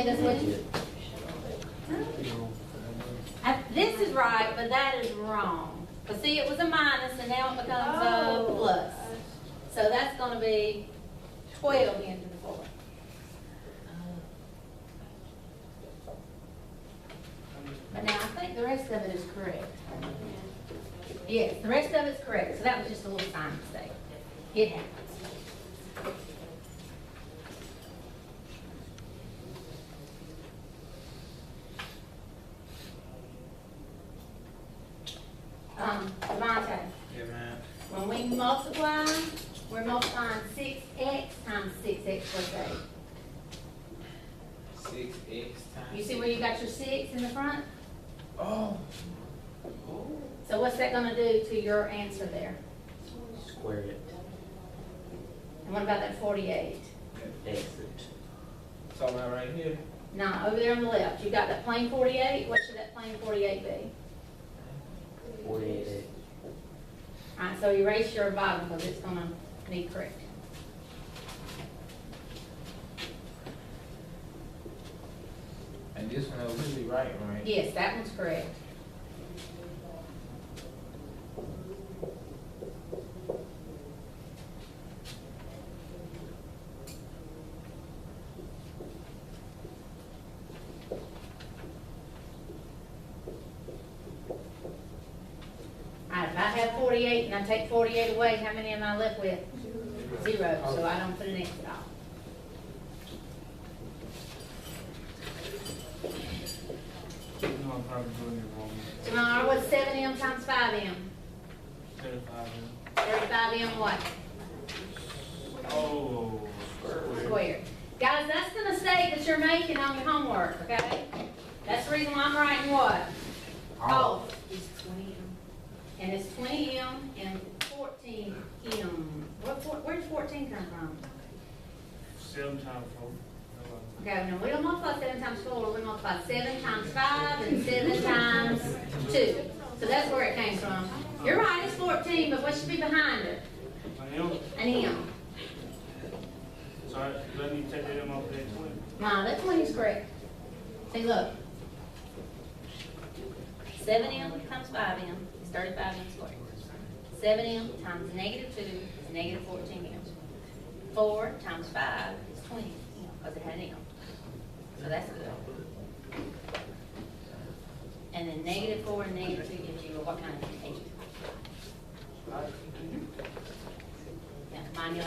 think that's what you... This is right, but that is wrong. But see, it was a minus, and now it becomes a plus. So that's going to be 12 into the 4. But now I think the rest of it is correct. Yes, the rest of it's correct. So that was just a little sign mistake. It happens. Devontae. Yeah, ma'am. When we multiply, we're multiplying 6x times 6x plus 8. 6x times. You see where you got your 6 in the front? Oh. So what's that going to do to your answer there? Square it. And what about that 48? Exit. Talking about right here. No, over there on the left. You got that plain 48. What should that plain 48 be? 48. All right, so erase your bottom because it's going to be correct. And this one over here, right? Yes, that one's correct. All right, if I have 48 and I take 48 away, how many am I left with? 0. So I don't put an exit off. No, I'm probably doing it wrong. Tomorrow, what's 7m times 5m? 35. 35m what? Oh. Squared. Guys, that's the mistake that you're making on your homework, okay? That's the reason why I'm writing what? Oh, it's 20m. And it's 20m and 14m. Where does 14 come from? 7 times 4. Okay, no, we don't multiply 7 times 4. We multiply 7 times 5 and 7 times 2. So that's where it came from. You're right, it's 14, but what should be behind it? An m. So let me take that M off that 20. No, that 20 is correct. See, look. 7m times 5m is 35m squared. 7m times negative 2 is negative 14m. 4 times 5 is 20, because it had an m. So that's good. And then negative 4 and negative 2 gives you what kind of 8? Yeah, mind you.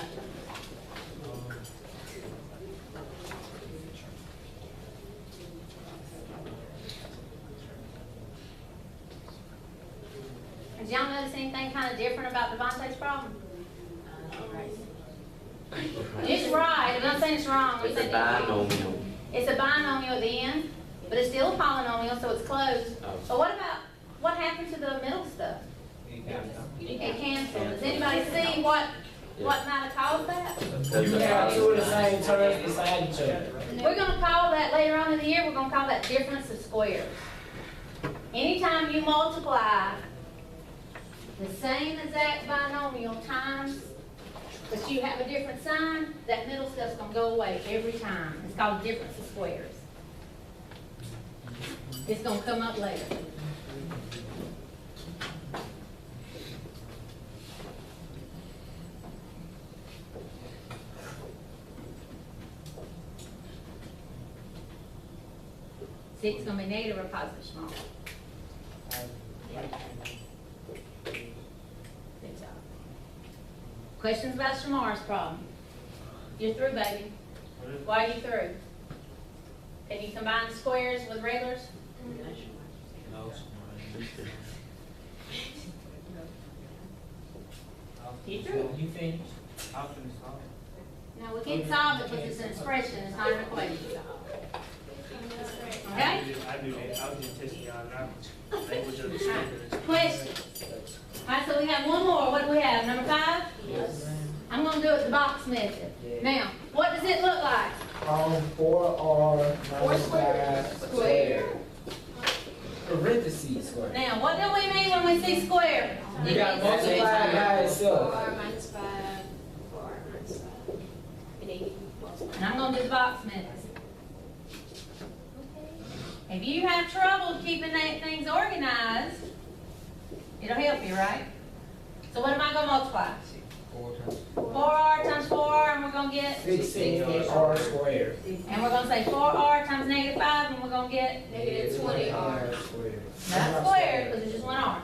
Did y'all notice anything kind of different about Devontae's problem? It's right. I'm not saying it's wrong. It's a binomial. It's a binomial at the end, but it's still a polynomial, so it's close. But what happened to the middle stuff? It canceled. Does anybody see what might have caused that? You have two of the same terms beside each other. We're going to call that later on in the year. We're going to call that difference of squares. Anytime you multiply the same exact binomial times, but you have a different sign, that middle stuff's going to go away every time. It's called difference of squares. It's going to come up later. See, it's going to be negative or positive small. Good job. Questions about Shamar's problem? You're through, baby. Why are you through? Can you combine squares with regulars? No. You through? You finished? I'll finish solving. No, we can't solve it because it's an expression. It's not an equation. Okay? I do that. I was just testing y'all now. Language of the standard. Questions? All right, so we have one more. What do we have? Number 5? Yes. I'm going to do it the box method. Now, what does it look like? 4r minus 5 Square. Parentheses square. Now, what do we mean when we see square? You got multiply by itself. 4r minus 5, 4r minus 5, and 80. And I'm going to do the box method. If you have trouble keeping things organized, it'll help you, right? So what am I gonna multiply? 4r times 4r, and we're gonna get, 16r squared. and we're gonna say 4r times negative 5, and we're gonna get, Negative 20r. Squared. not squared, because it's just one r.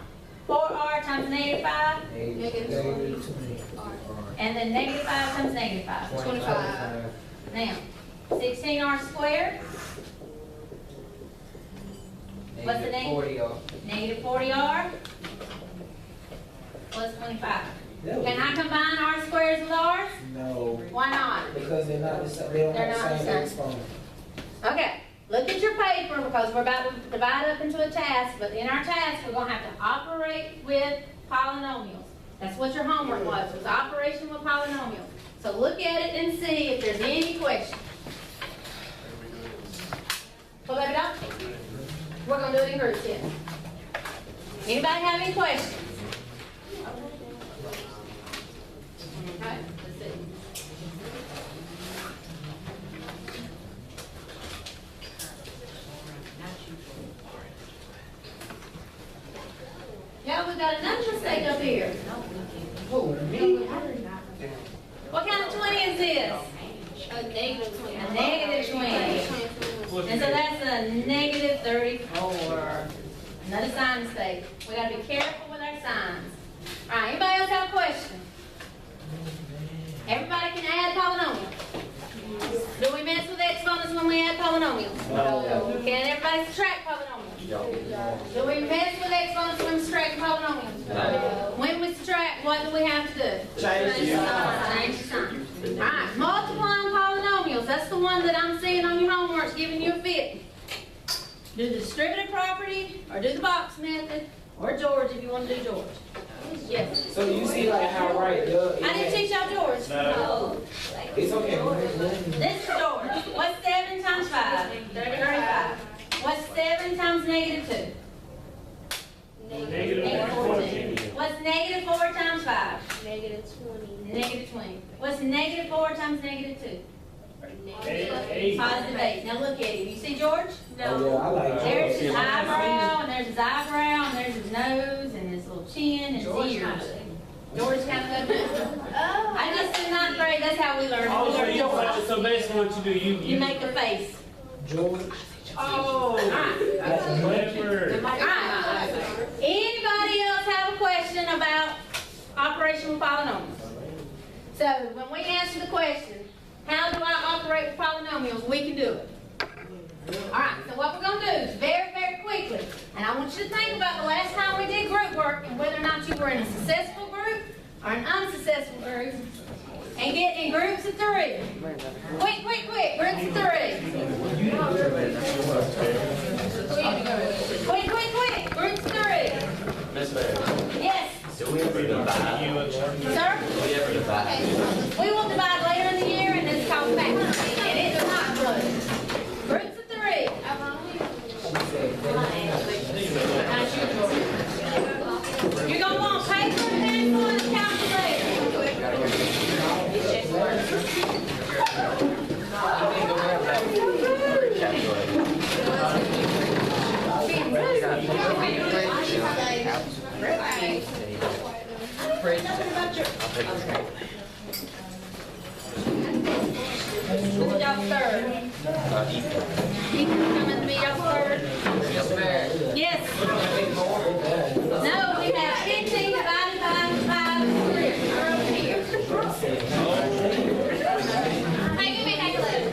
4r times negative 5, Negative Negative 20r. and then negative 5 times negative 5. 25. Now, 16r squared, what's the name? 40R. Negative 40r plus 25. Can I combine r squares with r's? No, Why not? because they're not the same, they don't They're have not the the same same. exponent. Okay, look at your paper because we're about to divide up into a task, but in our task, we're gonna have to operate with polynomials. That's what your homework was operation with polynomials. So look at it and see if there's any questions. Pull that up. We're gonna do it in groups here. Anybody have any questions? Okay, let's see. Yeah, we got another mistake up here. Who, me? What kind of 20 is this? A negative 20. A negative 20. And so that's a negative 34. Another sign mistake. We gotta be careful with our signs. All right, anybody else have a question? Everybody can add polynomials. Do we mess with exponents when we add polynomials? No. Can everybody subtract polynomials? Do we mess with exponents when we subtract polynomials? No. When we subtract, what do we have to do? Change the sign. Change the sign. All right, multiplying polynomials. That's the one that I'm seeing on your homework. It's giving you a fit. Do the distributive property, or do the box method, or George if you want to do George. Yes. So you see like how right there. I didn't teach y'all George. No. It's okay. This is George. What's 7 times 5? 35. What's 7 times negative 2? Negative 14. What's negative 4 times 5? Negative 20. Negative 20. What's negative 4 times negative 2? Eight. Positive 8. Now look at him. You see George? Oh, yeah, I like There's George. his eyebrow, and there's his eyebrow, and there's his nose, and his little chin, and his ears. George kind of I just in 9th grade, that's how we learn. Oh, so so basically what you do, You make a face. George. Oh, That's clever. Alright. Anybody else have a question about operation with polynomials? So when we answer the question, how do I operate with polynomials, we can do it. Alright, so what we're going to do is very, very quickly, and I want you to think about the last time we did group work and whether or not you were in a successful group or an unsuccessful group, and get in groups of 3. Quick, quick, quick, groups of 3. Quick, quick, quick, groups of 3. Miss Mary, Yes, do we ever divide? sir? Do we ever divide? We will divide later in the year, and it's called factoring, and it's not good. Groups of 3. You're going to want paper, pencil, and a calculator. Who's y'all third? Ethan's coming to be y'all third? Yes. No, we have 15 divided by 5 squared. We're over here. Hey, give me a calculator.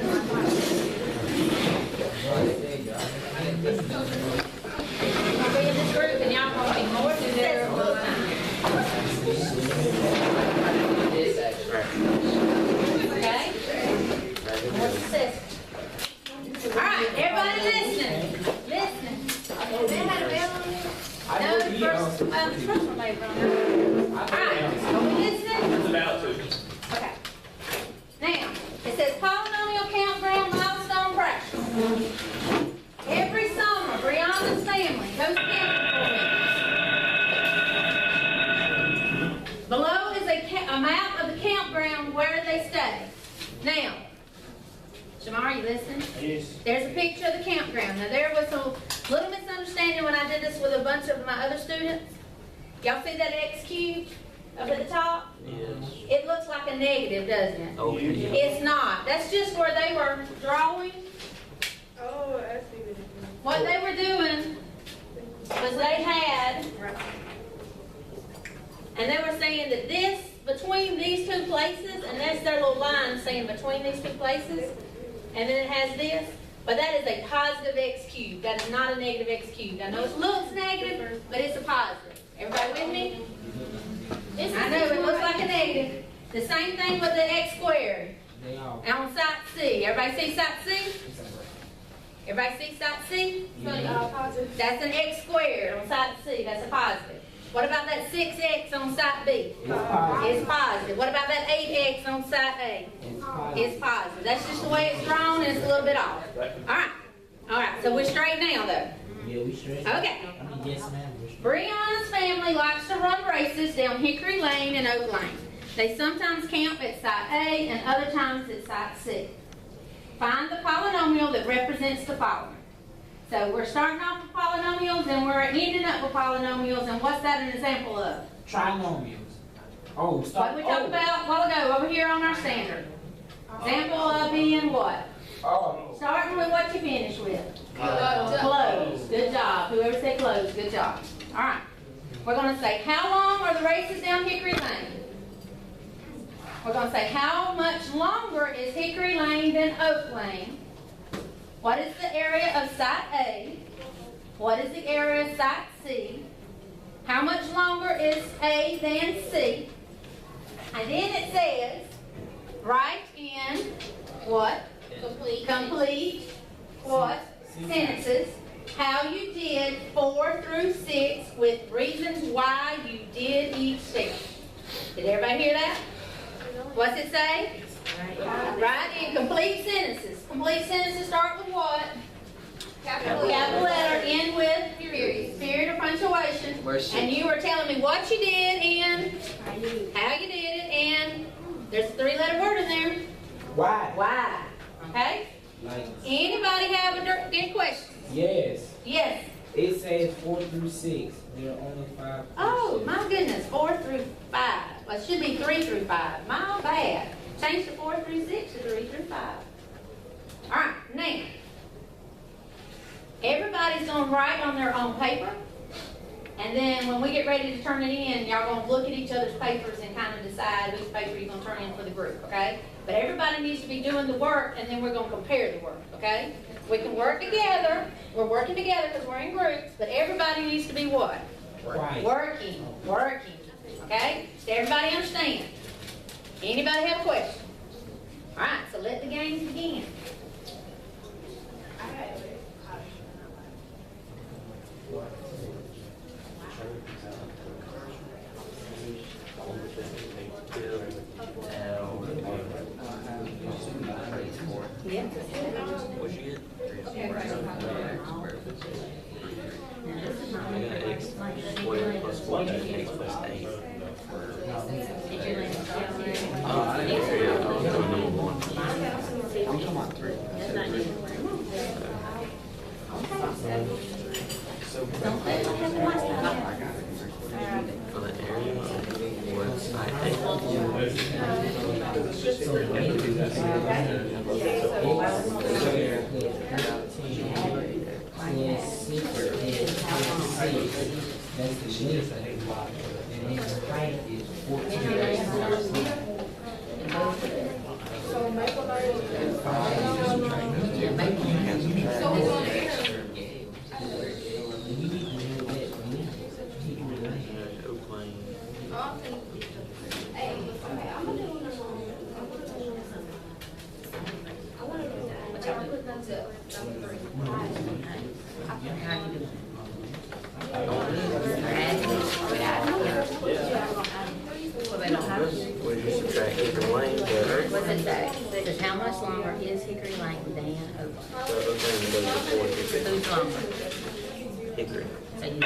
We'll be in this group and y'all gonna be more successful this time. Okay? More successful. Alright, everybody listen. Listen. No, the first one may run. Alright, are we listening? It's about to. Okay. Now, it says polynomial countdown milestone practice. Every summer, Brianna's family goes camping for weeks. Below is a map of the campground where they stay. Now, Shamar, you listen? Yes. There's a picture of the campground. Now, there was a little misunderstanding when I did this with a bunch of my other students. Y'all see that X cubed up at the top? Yes. It looks like a negative, doesn't it? Okay. It's not. That's just where they were drawing. Oh, I see what it is. What they were doing was they had, and they were saying that this, between these two places, and that's their little line saying between these two places, and then it has this, but that is a positive X cubed. That is not a negative X cubed. I know it looks negative, but it's a positive. Everybody with me? I know, it looks like a negative. The same thing with the X squared. They all. And on site C, everybody see site C? Everybody see site C? Positive. That's an X squared on site C, that's a positive. What about that 6X on site B? It's positive. It's positive. What about that 8X on site A? It's positive. It's positive. That's just the way it's drawn, and it's a little bit off. All right, so we're straight now though. Yeah, we straight. Okay. I mean, yes, ma'am. We're straight. Brianna's family likes to run races down Hickory Lane and Oak Lane. They sometimes camp at site A and other times at site C. Find the polynomial that represents the following. So we're starting off with polynomials and we're ending up with polynomials, and what's that an example of? Trinomials. Oh, stop. What we talked about a while ago over here on our standard. Example of being what? Oh. Starting with what you finish with. Close. Good job. Whoever said close, good job. All right. We're going to say, how long are the races down Hickory Lane? We're going to say, how much longer is Hickory Lane than Oak Lane? What is the area of site A? What is the area of site C? How much longer is A than C? And then it says, write in what? Complete what? Sentences. How you did 4 through 6 with reasons why you did each step. Did everybody hear that? What's it say? Write in complete sentences. Complete sentences start with what? Capital letter, end with period or punctuation. And you were telling me what you did and how you did it, and there's a 3-letter word in there. Why? Why? Okay? Like, Anybody have any questions? yes. Yes. It says 4 through 6. There are only 5. Oh, my goodness, 4 through 5. Well, it should be 3 through 5. My bad. Change the 4 through 6 to 3 through 5. All right, now, everybody's going to write on their own paper. And then when we get ready to turn it in, y'all going to look at each other's papers and kind of decide which paper you're going to turn in for the group, okay? But everybody needs to be doing the work, and then we're going to compare the work, okay? We can work together. We're working together because we're in groups, but everybody needs to be what? Right. Working, okay? Does everybody understand? Anybody have a question? All right, so let the games begin. Yeah. What'd you get? I got X squared plus 4 X plus 8. I didn't figure it out. I was doing number 1. Come on, 3. For the area was side That's the length. And then the height is 14. Would you subtract Hickory Lane to What's it say? It says, how much longer is Hickory Lane than Oak Lane? Oak Lane goes to 4 Hickory? Who's longer? Hickory. So you